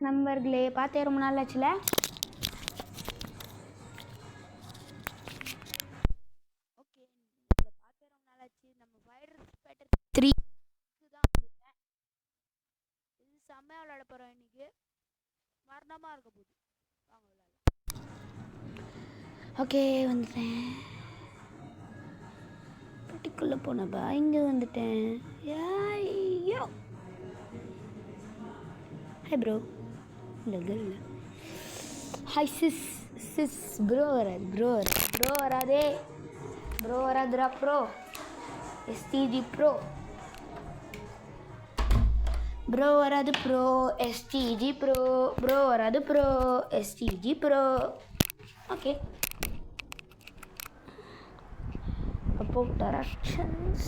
நண்பர்களே பார்த்தே ரொம்ப நாள் ஆச்சுல. ஓகே, பார்த்தே ரொம்ப நாள் ஆச்சு. நம்ம வைரஸ் பேட்டர் 3 தான் வந்துட்டேன். இது செம்மையாக விளையாட போகிறோம். இன்னைக்கு மரணமாக இருக்க போகுது. வாங்க விளையாட. ஓகே வந்துட்டேன். பெட்டிக்குள்ளே போனப்பா இங்கே வந்துட்டேன். ஐயோ ஹாய் ப்ரோ. இல்லை கேர்ள். ஹாய் சிஸ் ப்ரோ வராது. ப்ரோ வராதே. ப்ரோ வராதுரா. ப்ரோ எஸ்டிஜி ப்ரோ வராது. ப்ரோ எஸ்டிஜி ப்ரோ வராது. Bro SDG bro. Okay, about directions.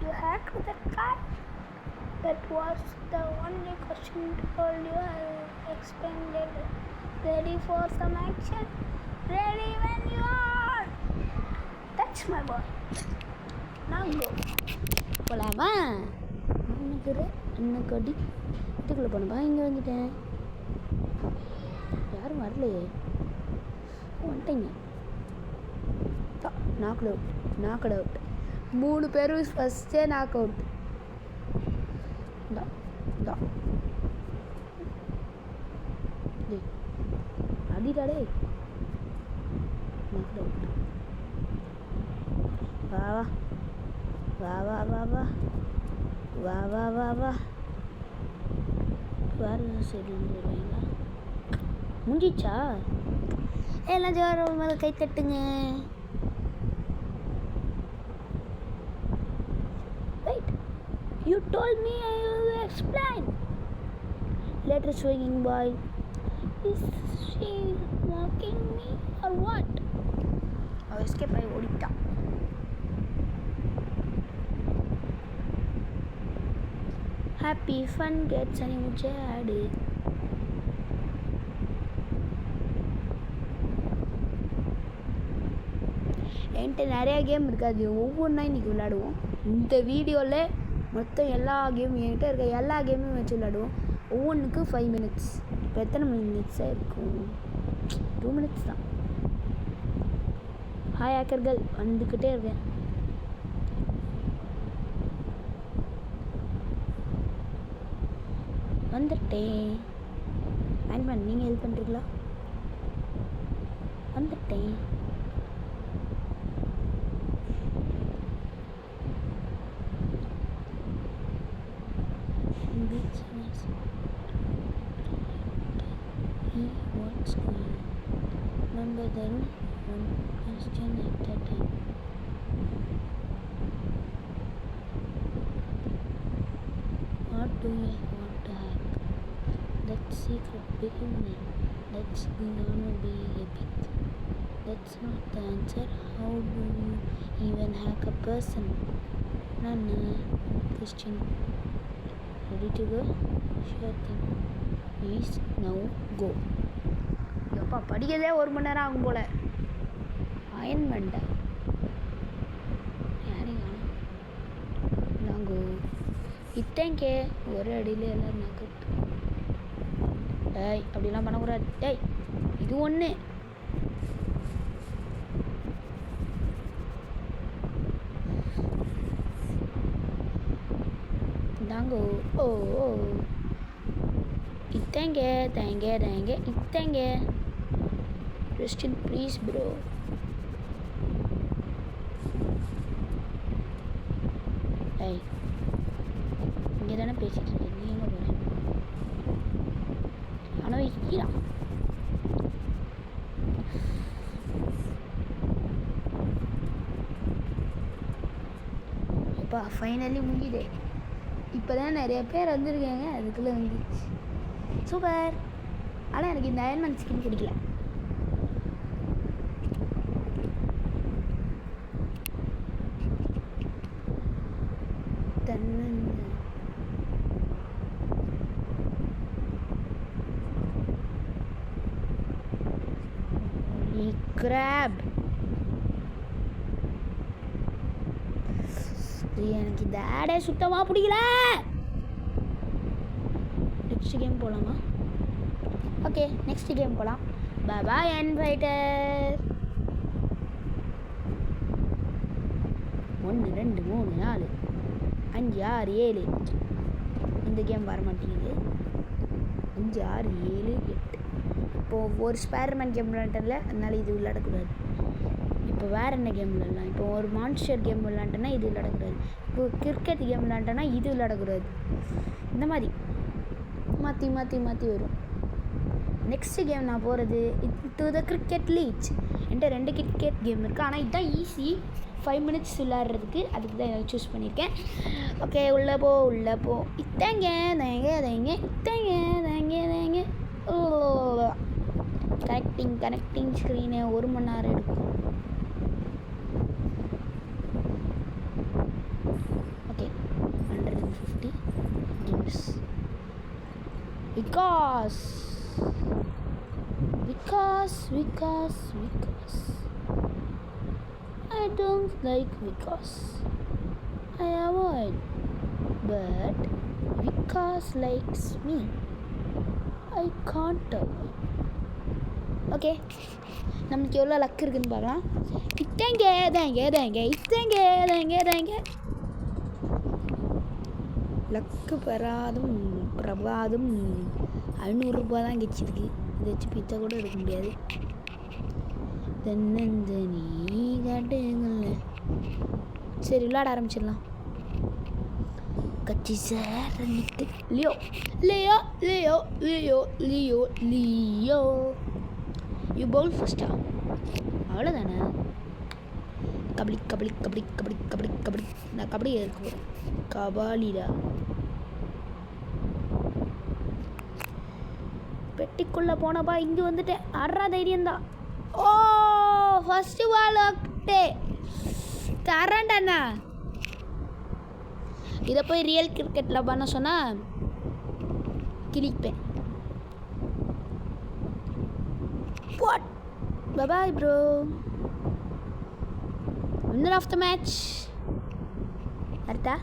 You hacked the car. That was the only question told you. I explained it. Ready for some action? Ready when you are. That's my boy. Now go. போலாமா? என்ன கடி இதுக்குள்ளே போனப்பா இங்கே வந்துட்டேன். யாரும் வரலையே. வந்துட்டீங்க. Knock out 3 பேரும் ஃபஸ்ட்டே நாக் அவுட். அடிடாடே. Knock out. வா வா வா வா வா வா வா வா வா. வேறு சரி வருவீங்களா? முடிச்சா எல்லாம் ஜோரம் மேலே கை தட்டுங்க. Wait, you told me I will explain. Later swinging boy. Is she mocking me or what? அவள் எஸ்கேப் ஆகி ஓடிட்டா. ஹாப்பி ஃபன் கெட்ஸ் அனி முச்சே ஆடு. என்கிட்ட நிறையா கேம் இருக்காது. ஒவ்வொன்றா இன்றைக்கி விளையாடுவோம். இந்த வீடியோவில் மொத்தம் எல்லா கேமும் என்கிட்ட இருக்க எல்லா கேமும் வச்சு விளையாடுவோம். ஒவ்வொன்றுக்கு 5 மினிட்ஸ். இப்போ எத்தனை மினிட்ஸாக இருக்கும்? 2 மினிட்ஸ் தான். ஹாய் ஹேக்கர்கள், வந்துக்கிட்டே இருக்கேன். வந்துட்டேன். ஆண்ட்மேன் நீங்கள் ஹெல்ப் பண்ணுறீங்களா? வந்துட்டேன். What's going on? Remember then one question at a time. What do you want to hack? That secret beginning. That's gonna be epic. That's not the answer. How do you even hack a person? Nana, question. Ready to go? Sure thing. Please now go. எப்பா படிக்கிறதே 1 மணி நேரம் ஆகும் போல். அயன்மெண்டா யாரையும் நாங்கள் இத்தேங்கே ஒரு அடியில் எல்லோரும் நகட்டு. டேய் அப்படிலாம் பண்ணக்கூடாது. டேய் இது ஒன்று. நாங்கோ ஓ இத்தேங்க தேங்க இத்தேங்க. Rest in peace bro. ஏய் இங்கே தானே பேசிட்டு இருக்கேன். நீ எங்கே போகிறேன்? ஆனால் வைக்கிறா. அப்பா ஃபைனலி முடியுதே. இப்போ தான் நிறைய பேர் வந்துருக்காங்க. அதுக்குள்ளே வந்துச்சு. சூப்பர். ஆனால் எனக்கு இந்த அயன்மேன் ஸ்கின் பிடிக்கல. கிராப் எனக்கு இந்த ஆடே சுத்தமாக பிடிக்கல. நெக்ஸ்ட் கேம் போகலாமா? ஓகே, நெக்ஸ்ட் கேம் போகலாம். பாய் அண்ட் ஃபைட்டர். 1 2 3 4 5 6 7. இந்த கேம் வர மாட்டேங்குது. 5 6 7 8. இப்போது ஒரு ஸ்பைடர்மேன் கேம் விளாண்டல, அதனால இது விளையாடக்கூடாது. இப்போ வேறு என்ன கேம் விளாட்லாம்? இப்போ ஒரு மான்ஸ்டர் கேம் விளாண்டனா இது விளையாடக்கூடாது. இப்போ கிரிக்கெட் கேம் விளாண்டனா இது விளையாடக்கூடாது. இந்த மாதிரி மாற்றி மாற்றி மாற்றி வரும். நெக்ஸ்ட் கேம் நான் போகிறது டு த கிரிக்கெட் லீச். என்கிட்ட 2 கிரிக்கெட் கேம் இருக்குது. ஆனால் இதுதான் ஈஸி 5 மினிட்ஸ் விளையாடுறதுக்கு. அதுக்கு தான் நான் சூஸ் பண்ணியிருக்கேன். ஓகே, உள்ளே போ. இத்தங்க ஓ, கனெக்டிங் ஸ்க்ரீனு 1 மணி நேரம் எடுக்கும். Okay, 150 games. Because I don't like because I avoid, but because likes me I can't avoid. Okay, நமக்கு எவ்வளோ லக் இருக்குதுன்னு பார்க்கலாம். இத்தங்க லக்கு பெறாதும் பிரபாதும் 500 ரூபா தான் கிடச்சிருக்கு. இதை வச்சு பிச்சை கூட எடுக்க முடியாது. தென்னந்தனி காட்டுங்கள்ல. சரி, விளையாட ஆரம்பிச்சிடலாம். கட்சி சார் நிற்கு. லியோ யூ பவுல் ஃபஸ்ட்டா? அவ்வளோதானே. கபடி. நான் கபடி இருக்க போகிறேன். கபாலிடா. பெட்டிக்குள்ளே போனப்பா, இங்கே வந்துட்டேன். அறா தைரியந்தான். ஓ, ஃபஸ்ட்டு பால் ஆக்டே தரேன்டாண்ணா. இதை போய் ரியல் கிரிக்கெட்டில் பண்ண சொன்னால் கிழிப்பேன். Bye bro. Winner of the match. அடுத்தா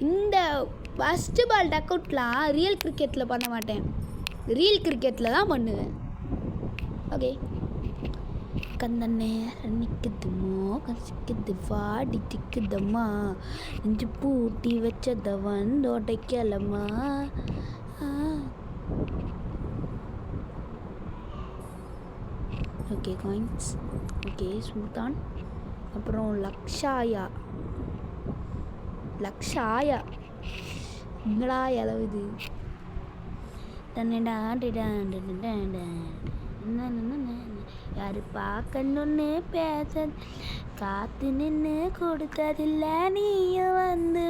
இந்த ஃபஸ்ட்டு பால் டக் அவுட்லாம் ரியல் கிரிக்கெட்டில் பண்ண மாட்டேன். ரியல் கிரிக்கெட்டில் தான் பண்ணுவேன். ஓகே, கந்தண்ணே நிற்குதுமோ கசிக்குது வாடி திக்குதம்மா நெஞ்சு பூட்டி வச்சத வந்தோடைக்கலம்மா. Okay, coins. ஓகே, சுல்தான். அப்புறம் லக்ஷாயா எங்கடா அளவுது. யாரு பார்க்கணுன்னு பேச காத்து நின்று கொடுத்ததில்ல, நீயும் வந்து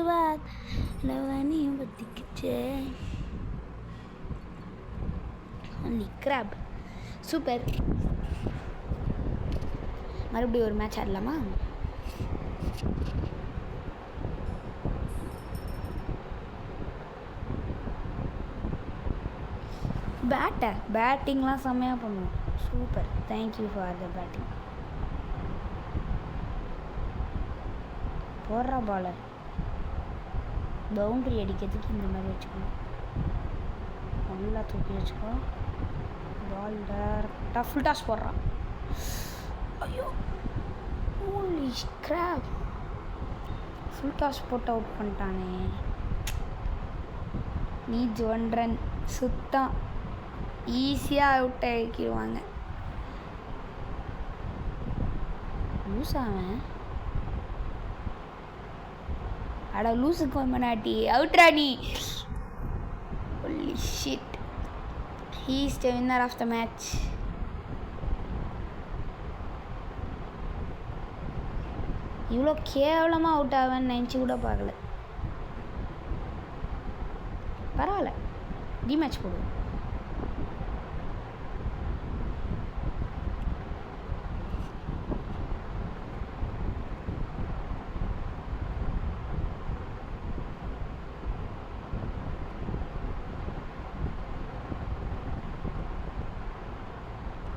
வானியும் பத்திக்குச்சே. Graph super. மறுபடியும் ஒரு மேட்ச் ஆடலாமா? பேட்டிங்லாம் செம்மையாக பண்ணுவோம். Super, thank you for the batting. போடுற பாலை பவுண்ட்ரி அடிக்கிறதுக்கு இந்த மாதிரி வச்சுக்கணும். நல்லா தூக்கி வச்சுக்கோ. பால் டேரக்டாக ஃபுல் டாஸ் போடுறான். ஐயோ, ஹோலி கிராப், ஃபுல் டாஸ் போட்டு அவுட் பண்ணிட்டானே. Needs 1 run. சுத்தம் ஈஸியாக அவுட் ஆகிடுவாங்க. லூஸாவன் அட லூஸுக்கு மனாட்டி அவுட் ராணி. Holy shit, he is the winner of the match. இவ்வளோ கேவலமாக அவுட் ஆவேன்னு நினச்சி கூட பார்க்கல. பரவாயில்ல, ரீமேட்ச் போடுவோம்.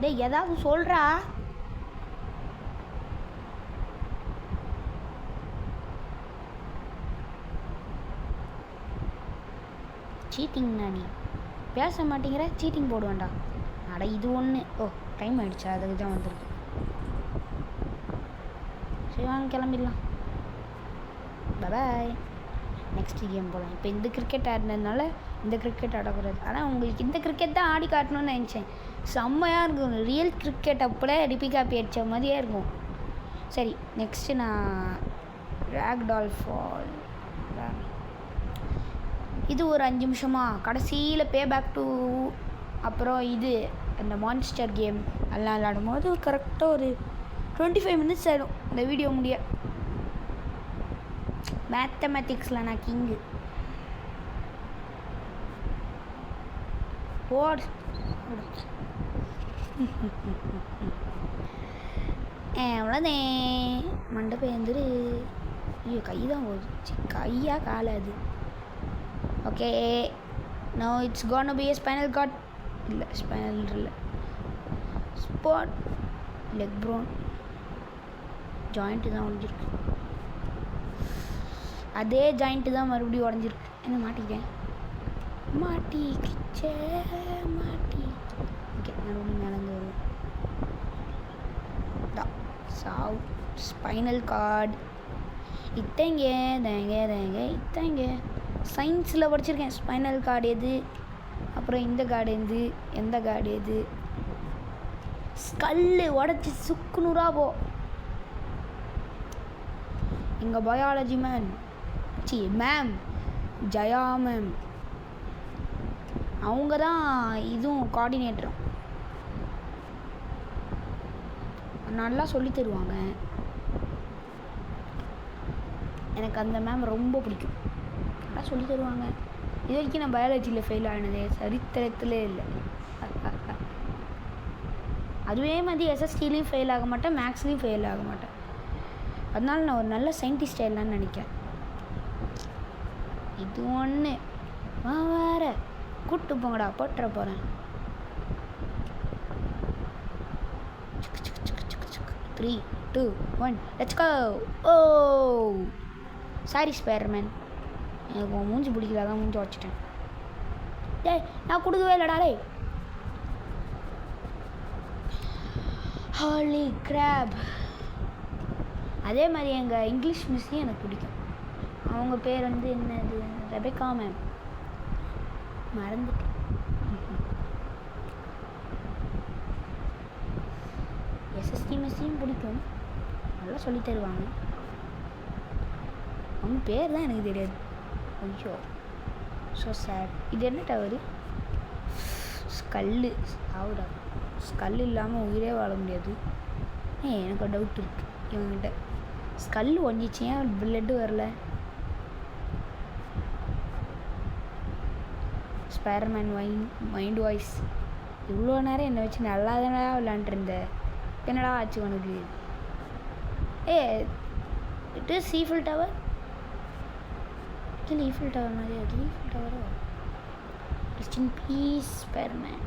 டேய், ஏதாவது சொல்கிறா. சீட்டிங்ண்ணா நீ பேச மாட்டேங்கிற, சீட்டிங் போடுவேன்டா. அட இது ஒன்று. ஓ டைம் ஆகிடுச்சா, அதுக்கு தான் வந்திருக்கு. சரி வாங்க கிளம்பிடலாம். பாய். நெக்ஸ்ட் கேம் போகலாம். இப்போ இந்த கிரிக்கெட் ஆடினதுனால இந்த கிரிக்கெட் ஆடக்கூடாது. ஆனால் உங்களுக்கு இந்த கிரிக்கெட் தான் ஆடி காட்டணும்னு நினச்சேன். செம்மையாக இருக்கும். ரியல் கிரிக்கெட் அப்படியே ரிப்பிகாப்பி அடித்த மாதிரியே இருக்கும். சரி நெக்ஸ்ட்டு நான் ராக்டால் ஃபால். இது ஒரு 5 நிமிஷமா கடைசியில் பே பேக் டு, அப்புறம் இது அந்த மான்ஸ்டர் கேம் எல்லாம் விளாடும் போது கரெக்டாக ஒரு 25 மினிட்ஸ் ஆகிடும் இந்த வீடியோ முடிய. மேத்தமெட்டிக்ஸில் நான் கிங்கு. போடு அவ்வளோதே. மண்டபம் எழுந்துரு. ஐயோ கை தான் போச்சு, கையா காலை அது. Okay no it's gonna be spinal cord. இல்லை ஸ்பைனல் இல்லை, ஸ்பாட் லெக் ப்ரோன். ஜாயிண்ட்டு தான் உடஞ்சிருக்கு. அதே ஜாயிண்ட்டு தான் மறுபடியும் உடஞ்சிருக்கு. என்ன மாட்டிக்கிட்டேன், மாட்டிக்கிச்சே மாட்டி. ஓகே மறுபடியும் மேலேருந்து வருவோம். Zhao spinal cord. இத்தங்க தேங்க தேங்க இத்தங்க சயின்ஸில் படிச்சிருக்கேன். ஸ்பைனல் கார்டு எது, அப்புறம் இந்த கார்டு எது, எந்த கார்டு எது. ஸ்கல்லு உடச்சி சுக்குநூறா போ. எங்கள் பயாலஜி மேம் ஜயா மேம், அவங்க தான் இதுவும் கோஆர்டினேட்டரும். நல்லா சொல்லி தருவாங்க. எனக்கு அந்த மேம் ரொம்ப பிடிக்கும். நல்லா சொல்லி தருவாங்க. இது வரைக்கும் நான் பயாலஜியில் ஃபெயில் ஆனதே சரித்திரத்திலே இல்லை. அதுவே மாதிரி எஸ்எஸ்டிலையும் ஃபெயில் ஆக மாட்டேன், மேக்ஸ்லேயும் ஃபெயில் ஆக மாட்டேன். அதனால நான் ஒரு நல்ல சயின்டிஸ்ட் ஆயிடலான்னு நினைக்கிறேன். இது ஒன்று வேற கூப்பிட்டு போங்கடா, போட்டுற போகிறேன். 3, 2, 1 let's go. Oh sorry Spiderman, எனக்கு உன் மூஞ்சி பிடிக்கல, அதான் மூஞ்சி வச்சுட்டேன். டேய் நான் கொடுக்கவே இல்லைடா. டே ஹாலி கிராப். அதே மாதிரி எங்கள் இங்கிலீஷ் மிஸ்ஸையும் எனக்கு பிடிக்கும். அவங்க பேர் வந்து என்னது, ரெபெக்கா மேம், மறந்துட்டேன். எஸ்எஸ்டி மிஸ்ஸையும் பிடிக்கும், நல்லா சொல்லி தருவாங்க. அவங்க பேர் தான் எனக்கு தெரியாது. ஐயோ ஸோ சேட். இது என்ன டவரு, ஸ்கல்லு. ஆவுடா, ஸ்கல் இல்லாமல் உயிரே வாழ முடியாது. எனக்கு ஒரு டவுட் இருக்குது இவங்ககிட்ட. ஸ்கல் ஒஞ்சிச்சு, ஏன் பிளட்டு வரல? Spiderman mind voice. இவ்வளோ நேரம் என்னை வச்சு நல்லா தானே விளாண்டுருந்த, என்னடா ஆச்சு உனக்கு? It is Eiffel tower. இல்லை ஈஃபில் டவர் மாதிரியா? அது ஈஃபில் டவரோ? Rest in peace Spiderman.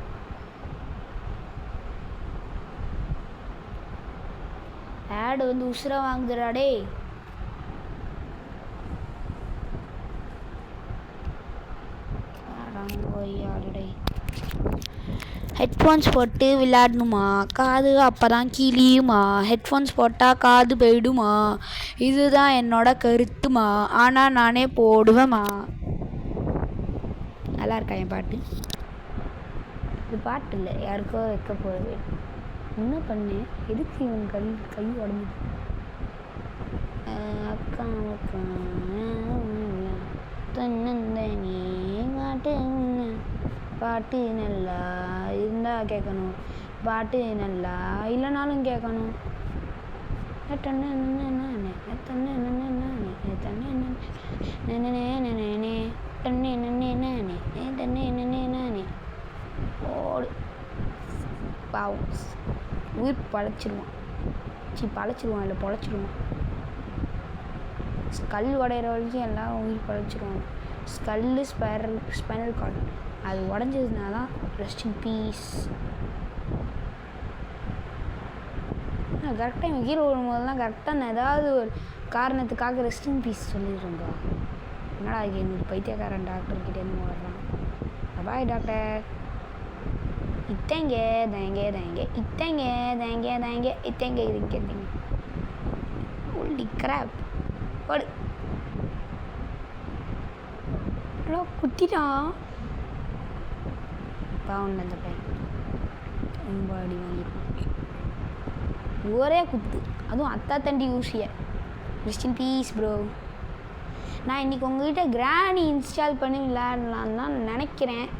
ஆடு வந்து உசுரா வாங்குதுடாடே. ஹெட்ஃபோன்ஸ் போட்டு விளையாடணுமா? காது அப்போ தான் கிளியுமா? ஹெட்ஃபோன்ஸ் போட்டால் காது போயிடுமா? இதுதான் என்னோட கருத்துமா, ஆனால் நானே போடுவேம்மா. நல்லா இருக்கா என் பாட்டு? இது பாட்டு இல்லை, யாருக்கோ வைக்க போகிறது. என்ன பண்ணு, எதுக்கு இவன் கை உடஞ்சிது? அக்கா அக்கா தன்னந்தனி காட்டு. பாட்டு நல்லா இருந்தால் கேட்கணும், பாட்டு நல்லா இல்லைனாலும் கேட்கணும். ஓடு பாவம், உயிர் பழச்சிடுவான். பழச்சிடுவான் இல்லை பொழைச்சிடுவான். ஸ்கல் உடையிற வரைக்கும் எல்லாம் உயிர் பழச்சிடுவாங்க. ஸ்கல்லு ஸ்பைனல் கார்டு அது உடஞ்சதுனால தான் ரெஸ்ட் இன் பீஸ். கரெக்டாக எங்கள் கீழே வரும்போதெல்லாம் கரெக்டாக நான் ஏதாவது ஒரு காரணத்துக்காக ரெஸ்ட் இன் பீஸ் சொல்லிடுறேங்க. என்னடா இது என்னோட பைத்தியக்காரன் டாக்டர்கிட்டேருந்து வர்றான். பாய் டாக்டர். இத்தங்க தேங்க தேங்க இத்தங்க தேங்க தேங்க இத்தங்க இதுங்க இத்தங்க. ஹோலி கிராப். போடு. குத்திட்டான். பாவம் அந்த பையன் ரொம்ப அடி வாங்கிட்டான். ஒரே குத்து, அதுவும் அத்தா தண்டி ஊசிய. Rest in peace bro. நான் இன்றைக்கி உங்கள்கிட்ட கிரானி இன்ஸ்டால் பண்ணி விளையாடலான்னு தான் நினைக்கிறேன்.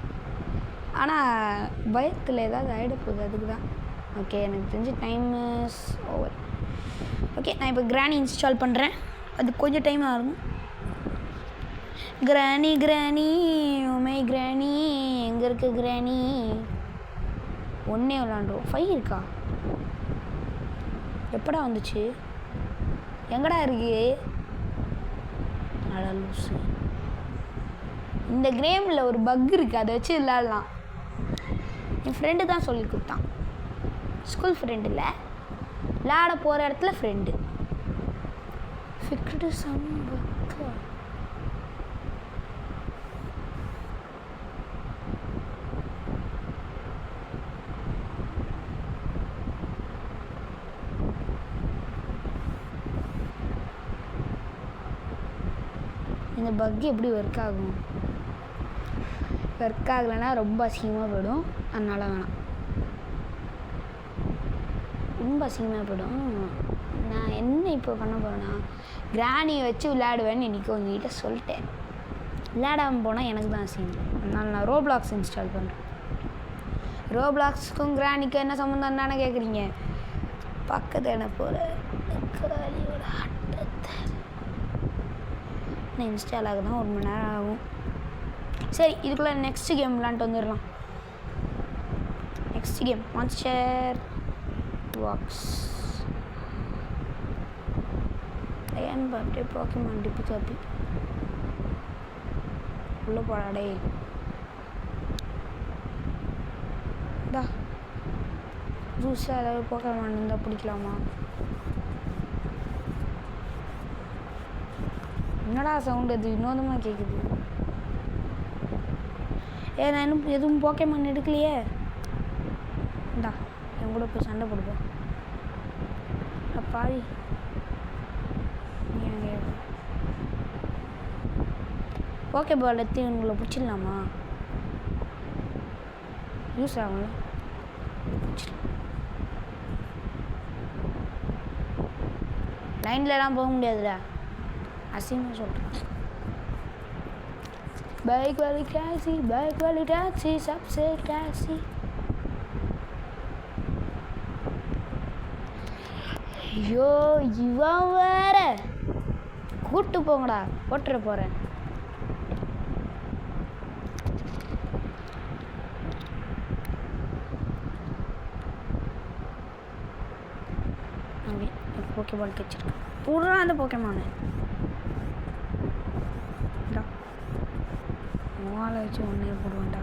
ஆனால் பயத்தில் ஏதாவது ஆகிட போகுது, அதுக்கு தான். ஓகே, எனக்கு தெரிஞ்ச டைம் இஸ் ஓவர். ஓகே, நான் இப்போ கிரானி இன்ஸ்டால் பண்ணுறேன். அது கொஞ்சம் டைம் ஆகும். கிரானி கிரானி உமை கிரானி எங்கே இருக்கு கிரானி? ஒன்றே விளாண்டுருவோம். 5 இருக்கா? எப்படா வந்துச்சு? எங்கடா இருக்கு? அட லூசு. இந்த கேமில் ஒரு பக் இருக்குது, அதை வச்சு விளாட்லாம். என் ஃப்ரெண்டு தான் சொல்லி கொடுத்தான். ஸ்கூல் ஃப்ரெண்டு இல்லை, விளாட போகிற இடத்துல ஃப்ரெண்டு. ஃபிக்டு சம்பக்க. இந்த பக் எப்படி ஒர்க் ஆகும்? ஒர்க் ஆகலைன்னா ரொம்ப அசிங்கமாக போயிடும். அதனால் வேணாம், ரொம்ப அசிங்கமாக போயிடும். நான் என்ன இப்போ பண்ண போகிறேன்னா, கிரானியை வச்சு விளையாடுவேன்னு இன்றைக்கி உங்ககிட்ட சொல்லிட்டேன். விளையாடாமல் போனால் எனக்கு தான் அசிங்கம். அதனால் நான் ரோப்ளாக்ஸ் இன்ஸ்டால் பண்ணுறேன். ரோப்ளாக்ஸுக்கும் கிரானிக்கும் என்ன சம்மந்தம் தானே கேட்குறீங்க? பக்கத்து என்ன போகிற கிரானியோட ஆட்டத்தை இன்ஸ்டால் ஆக தான் 1 மணி நேரம் ஆகும். சரி, இதுக்குள்ளே நெக்ஸ்ட் கேம் விளாண்டுட்டு வந்துடலாம். Next game monster walks. ஏன் பர்த்டே போக்கிமான் டிப்பு காப்பி உள்ள போடாடே. டா ஜூஸாக ஏதாவது போக்கிமான் இருந்தால் பிடிக்கலாமா? என்னடா சவுண்டு அது வினோதமாக கேட்குது? நான் இன்னும் எதுவும் போக்கிமான் எடுக்கலையே. இந்தா என் கூட போய் சண்டை போடுப்போம். பாடி போக்கே பால் எடுத்து உங்களை பிடிச்சிடலாமா? யூஸ் ஆகும்ல, லைன்லலாம் போக முடியாதுடா, அசிங்கமாக சொல்கிறேன். बाइक वाली टैक्सी सबसे टैक्सी. ஐயோ இவன் வேற கூட்டு போங்கடா, போட்டுற போகிறேன். ஓகே, போக்கேபால் வச்சிருக்கேன். பூரா அந்த போக்கேமானு மூவாலை வச்சு ஒன்றே போடுவேன்டா.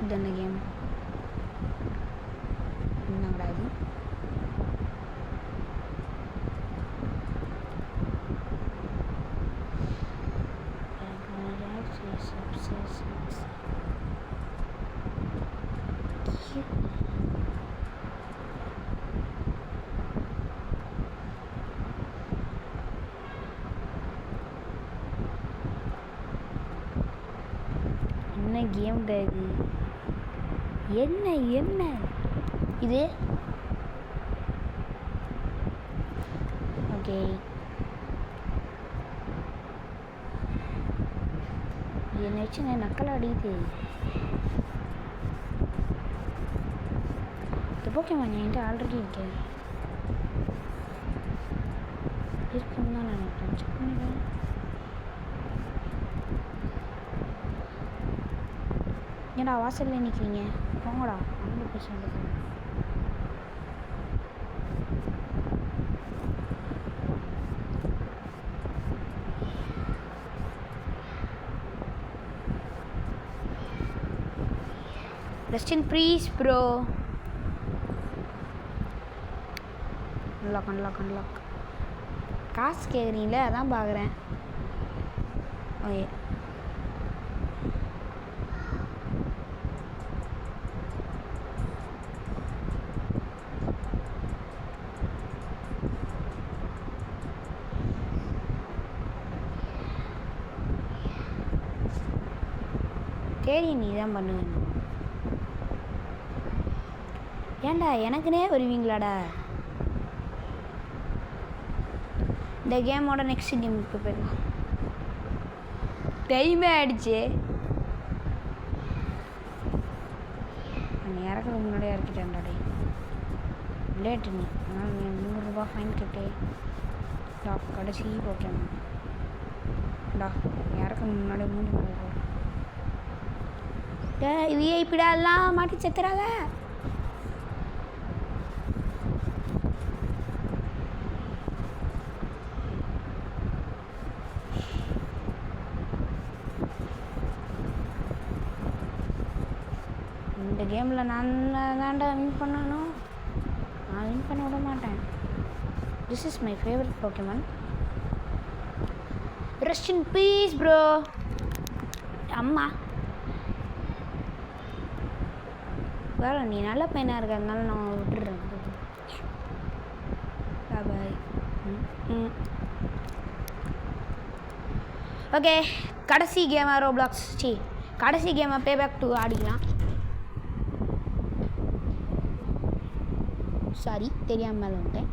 இது என்ன கேம்? என்னங்கடா இது? என்ன கேம் இது? என்ன என்ன இது? ஓகே, என்னை வச்சு நான் நக்கல் அடிக்குது. இந்த போக்கேமான் என்கிட்ட ஆல்ரெடி இருக்கேன், இருக்குன்னு தான் நான் நினைக்கிறேன். செக் பண்ணிடுறேன். ஏன்டா வாசலில் நிற்கிறீங்க? போங்கடா, 100%. Rest in peace, bro. Unlock. காசு கேட்குறீங்களே அதான் பார்க்குறேன். ஓகே சரி நீ தான் பண்ணுவேன். ஏன்டா எனக்குனே வருவீங்களாடா? இந்த கேமோட நெக்ஸ்ட் கேமுக்கு போயிடலாம். டைமே ஆயிடுச்சு. நான் இறக்குறதுக்கு முன்னாடியே இறக்கிட்டேன்டா. டே லேட்டு நீ, அதனால் நீ 100 ரூபா ஃபைன் கட்டு. கடைசி ஓகேண்ணா இறக்குறதுக்கு முன்னாடி மூடி போடுவோம். விஐபிடா எல்லாம் மாட்டி செத்துறாங்க. இந்த கேமில் நான் தாண்டா வின் பண்ணணும். நான் வின் பண்ண விட மாட்டேன். This is my favourite Pokemon. Rest in peace bro. அம்மா வேலை நீ நல்ல பையனாக இருக்கிறதுனால நான் விட்டுடுறேன். பாய். ஓகே கடைசி கேமாக ரோப்ளாக்ஸ் கடைசி கேமை பேபேக் 2 ஆடிக்கலாம். சாரி தெரியாமல் மேலே வந்துட்டேன்.